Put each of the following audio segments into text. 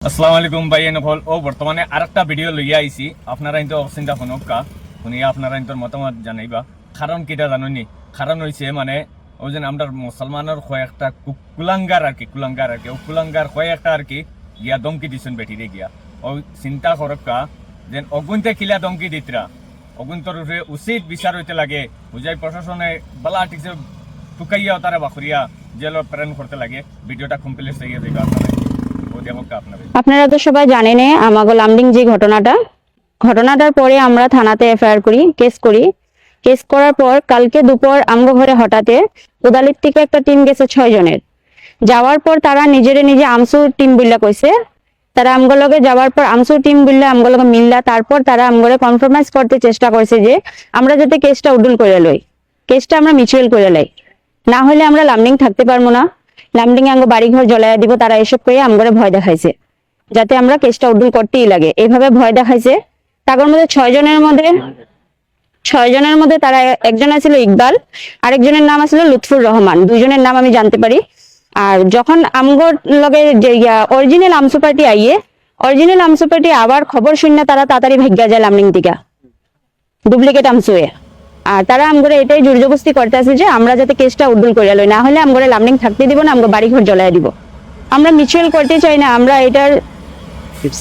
আসসালামু আলাইকুম ভাই নকল ও বর্তমানে আরেকটা ভিডিও লইয়া আইছি আপনারা কিন্তু চিন্তা শুনকা শুনিয়া আপনারা কিন্তু মতামত জানাইবা কারণ কিটা জানুনি কারণ হইছে মানে ওই যে আমরা মুসলমানের কয়েকটা কুলাঙ্গার আর কি ও কুলাঙ্গার কয়েকটা আর কি গিয়া দমকি দিছেন বেটিরে গিয়া ও চিন্তা করকা যে অগুনতে কিলা দমকি দিতরা অগুন্তর উচিত বিচার হইতে লাগে বুঝাই প্রশাসনে বালা ঠিকছে টুকাইয়া তারা বাখুরিয়া জেলত প্রেরণ করতে লাগে ভিডিওটা কমপ্লিট হয়ে যাবে আপনারা তো সবাই জানেন আমাগো লামডিং যে ঘটনাটার পরে আমরা থানাতে এফআইআর করি কেস করার পর কালকে দুপুর আমগো ঘরে হঠাৎ উদালির থেকে একটা টিম গেছে 6 জনের যাওয়ার পর তারা নিজে আমসু টিম বিল্লা কইছে তারা আমগো লগে যাওয়ার পর আমসু টিম বিল্লা আমগো লগে মিল্লা তারপর তারা আমগরে কনফার্মাইজ করতে চেষ্টা করছে যে আমরা যাতে কেসটা উডুল করে লই কেসটা আমরা মিউচুয়াল করে লাই না হলে আমরা লামডিং থাকতে পারবো না লামডিং আঙ্গ বাড়ি ঘর জ্বলাইয়া দিব তারা এসব করে আমগরে ভয় দেখাইছে যাতে আমরা কেসটা উড্ডুল করতেই লাগে এইভাবে ভয় দেখাইছে তার মধ্যে 6 জনের মধ্যে তারা একজন ছিল ইকবাল আরেকজনের নাম ছিল লুৎফুর রহমান দুইজনের নাম আমি জানতে পারি আর যখন আমগর লগে যে অরিজিনাল আমসু পার্টি আবার খবর শুনে তারা তাড়াতাড়ি ভাগ্যা যায় লামডিং থেকে ডুপ্লিকেট আমসুয়ে আর তারা আমগরে এটাই জোরজবস্তি করতেছে যে আমরা যাতে কেসটা উড্ডুল করে লই না হলে আমগরে লামডিং থাকতে দিব না আমগো বাড়ি ঘর জ্বলাইয়া দিব আমরা মিউচুয়াল করতে চাই না আমরা এটার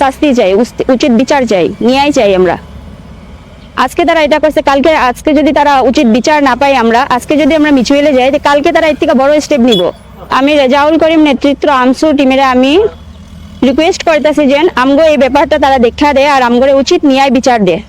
শাস্তি চাই উচিত বিচার চাই ন্যায় চাই আমরা আজকে তারা এটা করছে আজকে যদি তারা উচিত বিচার না পাই আমরা আজকে যদি আমরা মিউচুয়ালে যাই তো কালকে তারা এর থেকে বড় স্টেপ নিব আমি রেজাউল করিম নেতৃত্ব আমসু টিমের আমি রিকোয়েস্ট করতেছি যে আমগো এই ব্যাপারটা তারা দেখা দেয় আর আমগরে উচিত ন্যায় বিচার দেয়